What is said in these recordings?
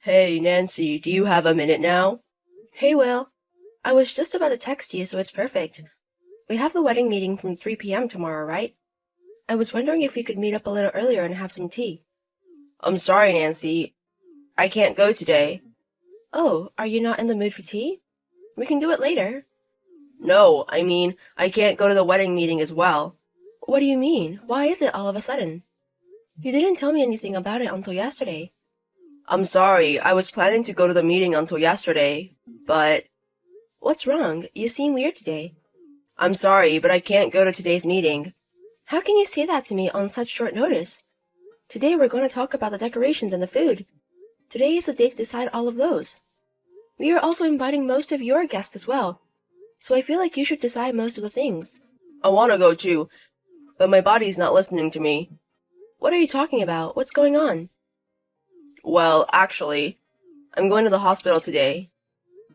Hey, Nancy, do you have a minute now? Hey, Will. I was just about to text you, so it's perfect. We have the wedding meeting from 3 p.m. tomorrow, right? I was wondering if we could meet up a little earlier and have some tea. I'm sorry, Nancy. I can't go today. Oh, are you not in the mood for tea? We can do it later. No, I can't go to the wedding meeting as well. What do you mean? Why is it all of a sudden? You didn't tell me anything about it until yesterday. I'm sorry, I was planning to go to the meeting until yesterday, but... What's wrong? You seem weird today. I'm sorry, but I can't go to today's meeting. How can you say that to me on such short notice? Today we're going to talk about the decorations and the food. Today is the day to decide all of those. We are also inviting most of your guests as well, so I feel like you should decide most of the things. I want to go too, but my body's not listening to me. What are you talking about? What's going on? Well, actually, I'm going to the hospital today.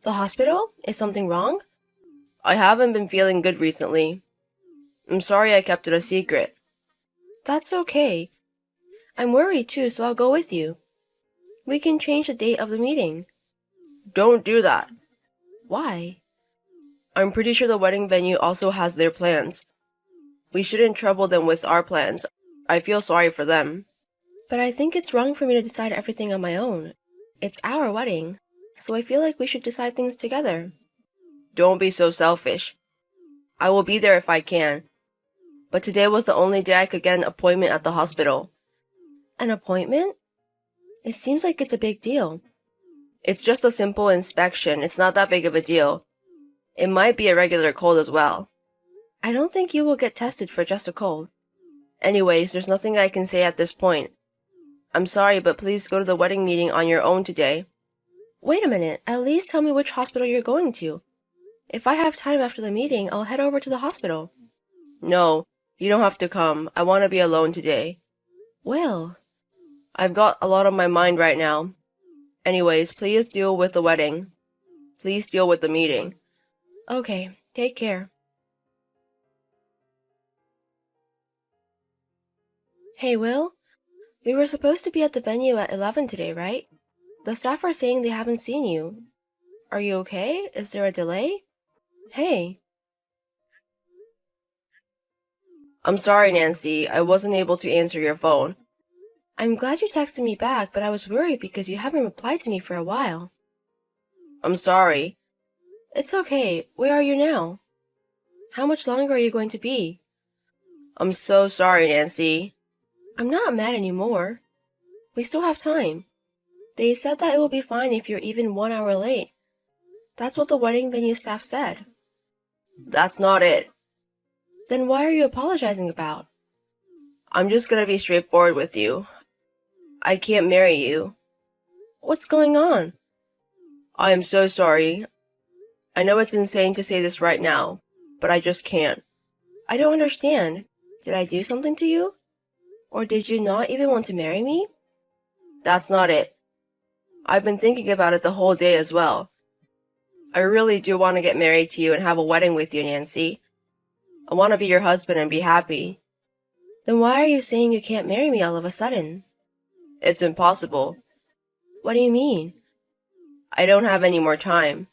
The hospital? Is something wrong? I haven't been feeling good recently. I'm sorry I kept it a secret. That's okay. I'm worried too, so I'll go with you. We can change the date of the meeting. Don't do that. Why? I'm pretty sure the wedding venue also has their plans. We shouldn't trouble them with our plans. I feel sorry for them. But I think it's wrong for me to decide everything on my own. It's our wedding, so I feel like we should decide things together. Don't be so selfish. I will be there if I can. But today was the only day I could get an appointment at the hospital. An appointment? It seems like it's a big deal. It's just a simple inspection. It's not that big of a deal. It might be a regular cold as well. I don't think you will get tested for just a cold. Anyways, there's nothing I can say at this point. I'm sorry, but please go to the wedding meeting on your own today. Wait a minute. At least tell me which hospital you're going to. If I have time after the meeting, I'll head over to the hospital. No, you don't have to come. I want to be alone today. Will. I've got a lot on my mind right now. Anyways, please deal with the wedding. Please deal with the meeting. Okay, take care. Hey, Will? We were supposed to be at the venue at 11 today, right? The staff are saying they haven't seen you. Are you okay? Is there a delay? Hey. I'm sorry, Nancy. I wasn't able to answer your phone. I'm glad you texted me back, but I was worried because you haven't replied to me for a while. I'm sorry. It's okay. Where are you now? How much longer are you going to be? I'm so sorry, Nancy. I'm not mad anymore. We still have time. They said that it will be fine if you're even 1 hour late. That's what the wedding venue staff said. That's not it. Then why are you apologizing about? I'm just gonna be straightforward with you. I can't marry you. What's going on? I am so sorry. I know it's insane to say this right now, but I just can't. I don't understand. Did I do something to you? Or did you not even want to marry me? That's not it. I've been thinking about it the whole day as well. I really do want to get married to you and have a wedding with you, Nancy. I want to be your husband and be happy. Then why are you saying you can't marry me all of a sudden? It's impossible. What do you mean? I don't have any more time.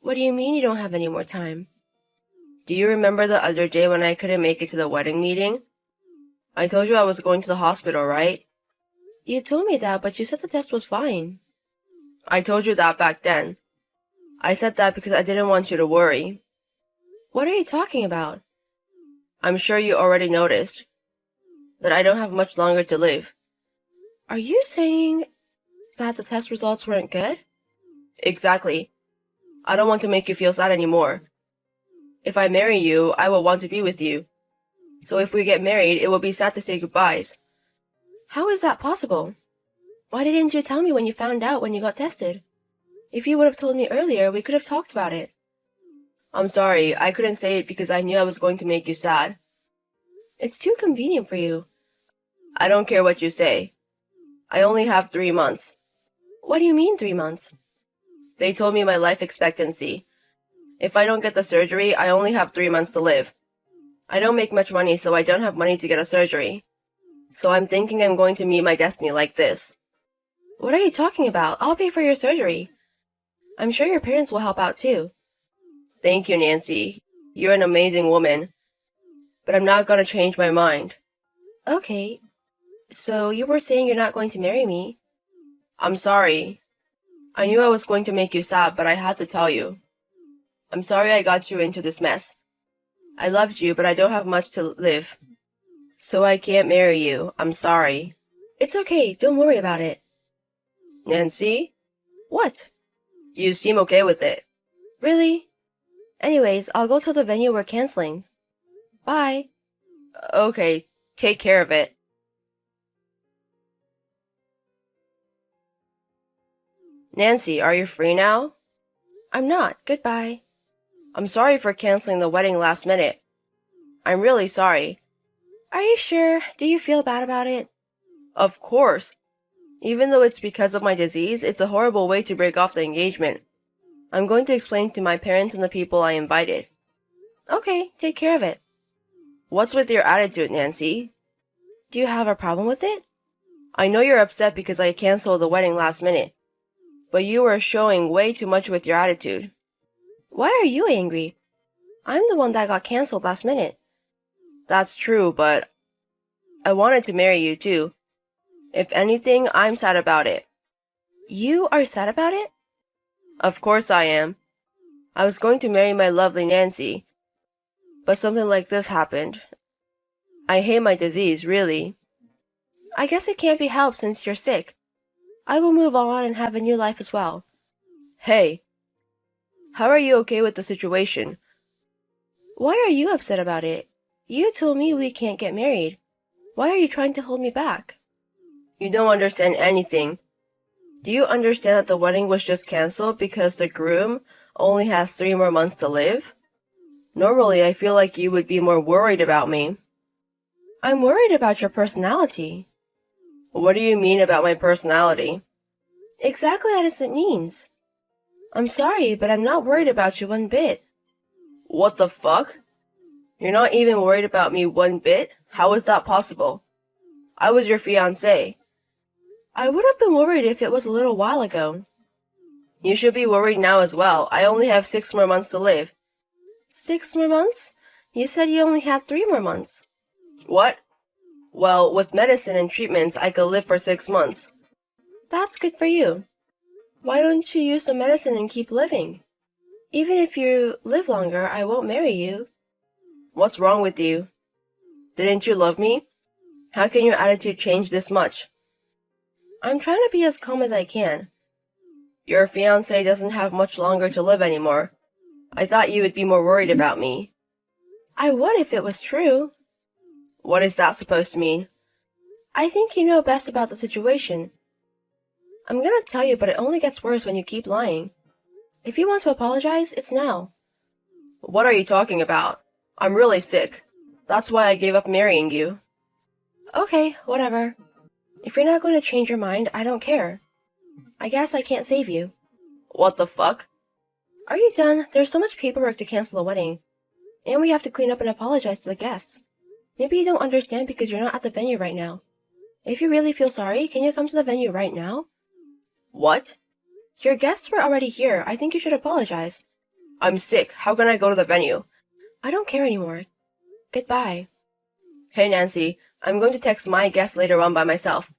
What do you mean you don't have any more time? Do you remember the other day when I couldn't make it to the wedding meeting? I told you I was going to the hospital, right? You told me that, but you said the test was fine. I told you that back then. I said that because I didn't want you to worry. What are you talking about? I'm sure you already noticed that I don't have much longer to live. Are you saying that the test results weren't good? Exactly. I don't want to make you feel sad anymore. If I marry you, I will want to be with you. So if we get married, it will be sad to say goodbyes. How is that possible? Why didn't you tell me when you found out when you got tested? If you would have told me earlier, we could have talked about it. I'm sorry, I couldn't say it because I knew I was going to make you sad. It's too convenient for you. I don't care what you say. I only have 3 months. What do you mean 3 months? They told me my life expectancy. If I don't get the surgery, I only have 3 months to live. I don't make much money, so I don't have money to get a surgery. So I'm thinking I'm going to meet my destiny like this. What are you talking about? I'll pay for your surgery. I'm sure your parents will help out too. Thank you, Nancy. You're an amazing woman. But I'm not gonna change my mind. Okay, so you were saying you're not going to marry me. I'm sorry. I knew I was going to make you sad, but I had to tell you. I'm sorry I got you into this mess. I loved you, but I don't have much to live. So I can't marry you. I'm sorry. It's okay, don't worry about it. Nancy? What? You seem okay with it. Really? Anyways, I'll go to the venue we're canceling. Bye. Okay, take care of it. Nancy, are you free now? I'm not. Goodbye. I'm sorry for canceling the wedding last minute. I'm really sorry. Are you sure? Do you feel bad about it? Of course. Even though it's because of my disease, it's a horrible way to break off the engagement. I'm going to explain to my parents and the people I invited. Okay, take care of it. What's with your attitude, Nancy? Do you have a problem with it? I know you're upset because I canceled the wedding last minute, but you were showing way too much with your attitude. Why are you angry? I'm the one that got canceled last minute. That's true, but I wanted to marry you too. If anything, I'm sad about it. You are sad about it? Of course I am. I was going to marry my lovely Nancy, but something like this happened. I hate my disease, really. I guess it can't be helped since you're sick. I will move on and have a new life as well. Hey, how are you okay with the situation? Why are you upset about it? You told me we can't get married. Why are you trying to hold me back? You don't understand anything. Do you understand that the wedding was just canceled because the groom only has 3 more months to live? Normally, I feel like you would be more worried about me. I'm worried about your personality. What do you mean about my personality? Exactly as it means. I'm sorry, but I'm not worried about you one bit. What the fuck? You're not even worried about me one bit? How is that possible? I was your fiancé. I would have been worried if it was a little while ago. You should be worried now as well. I only have 6 more months to live. 6 more months? You said you only had 3 more months. What? Well, with medicine and treatments, I could live for 6 months. That's good for you. Why don't you use the medicine and keep living? Even if you live longer, I won't marry you. What's wrong with you? Didn't you love me? How can your attitude change this much? I'm trying to be as calm as I can. Your fiancé doesn't have much longer to live anymore. I thought you would be more worried about me. I would if it was true. What is that supposed to mean? I think you know best about the situation. I'm gonna tell you, but it only gets worse when you keep lying. If you want to apologize, it's now. What are you talking about? I'm really sick. That's why I gave up marrying you. Okay, whatever. If you're not going to change your mind, I don't care. I guess I can't save you. What the fuck? Are you done? There's so much paperwork to cancel the wedding. And we have to clean up and apologize to the guests. Maybe you don't understand because you're not at the venue right now. If you really feel sorry, can you come to the venue right now? What? Your guests were already here. I think you should apologize. I'm sick. How can I go to the venue? I don't care anymore. Goodbye. Hey, Nancy. I'm going to text my guests later on by myself.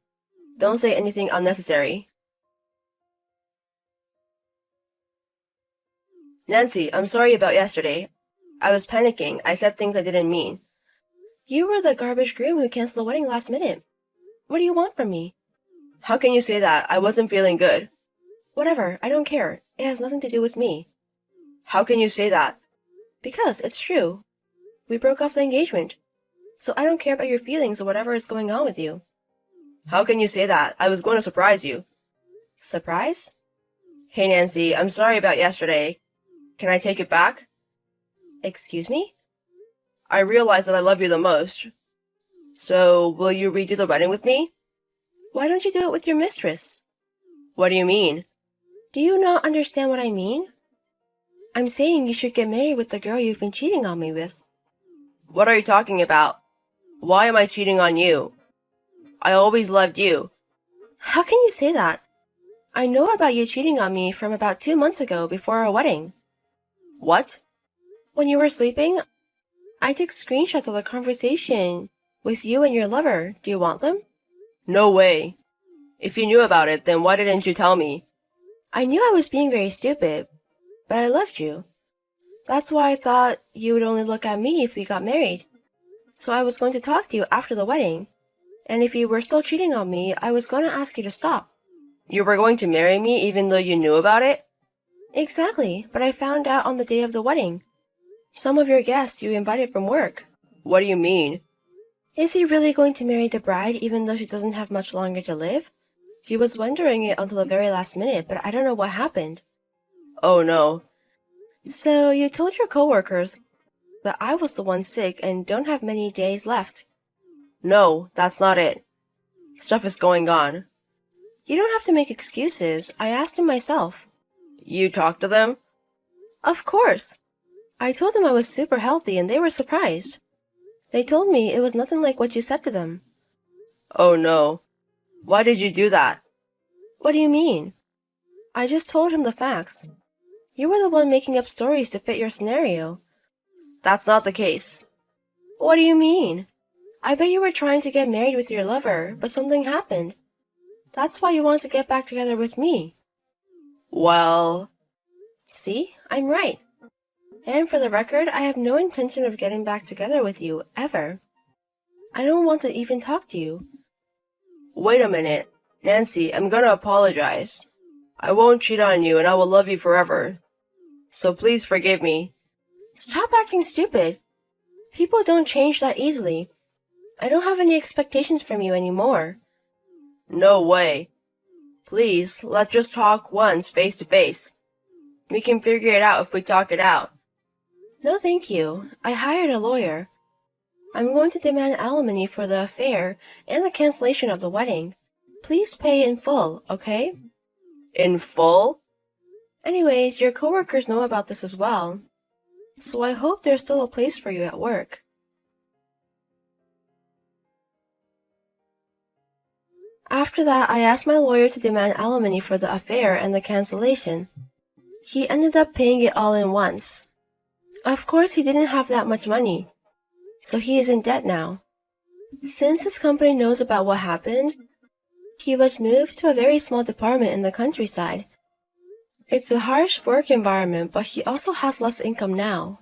Don't say anything unnecessary. Nancy, I'm sorry about yesterday. I was panicking. I said things I didn't mean. You were the garbage groom who canceled the wedding last minute. What do you want from me? How can you say that? I wasn't feeling good. Whatever, I don't care. It has nothing to do with me. How can you say that? Because it's true. We broke off the engagement. So I don't care about your feelings or whatever is going on with you. How can you say that? I was going to surprise you. Surprise? Hey, Nancy, I'm sorry about yesterday. Can I take it back? Excuse me? I realize that I love you the most. So, will you redo the wedding with me? Why don't you do it with your mistress? What do you mean? Do you not understand what I mean? I'm saying you should get married with the girl you've been cheating on me with. What are you talking about? Why am I cheating on you? I always loved you. How can you say that? I know about you cheating on me from about 2 months ago before our wedding. What? When you were sleeping, I took screenshots of the conversation with you and your lover. Do you want them? No way. If you knew about it, then why didn't you tell me? I knew I was being very stupid, but I loved you. That's why I thought you would only look at me if we got married. So I was going to talk to you after the wedding. And if you were still cheating on me, I was going to ask you to stop. You were going to marry me even though you knew about it? Exactly, but I found out on the day of the wedding. Some of your guests you invited from work. What do you mean? Is he really going to marry the bride even though she doesn't have much longer to live? He was wondering it until the very last minute, but I don't know what happened. Oh no. So you told your coworkers that I was the one sick and don't have many days left. No, that's not it. Stuff is going on. You don't have to make excuses. I asked him myself. You talked to them? Of course. I told them I was super healthy and they were surprised. They told me it was nothing like what you said to them. Oh no. Why did you do that? What do you mean? I just told him the facts. You were the one making up stories to fit your scenario. That's not the case. What do you mean? I bet you were trying to get married with your lover, but something happened. That's why you want to get back together with me. Well... See? I'm right. And for the record, I have no intention of getting back together with you, ever. I don't want to even talk to you. Wait a minute. Nancy, I'm gonna apologize. I won't cheat on you and I will love you forever. So please forgive me. Stop acting stupid. People don't change that easily. I don't have any expectations from you anymore. No way. Please, let's just talk once, face to face. We can figure it out if we talk it out. No, thank you. I hired a lawyer. I'm going to demand alimony for the affair and the cancellation of the wedding. Please pay in full, okay? In full? Anyways, your coworkers know about this as well. So I hope there's still a place for you at work. After that, I asked my lawyer to demand alimony for the affair and the cancellation. He ended up paying it all in once. Of course, he didn't have that much money, so he is in debt now. Since his company knows about what happened, he was moved to a very small department in the countryside. It's a harsh work environment, but he also has less income now.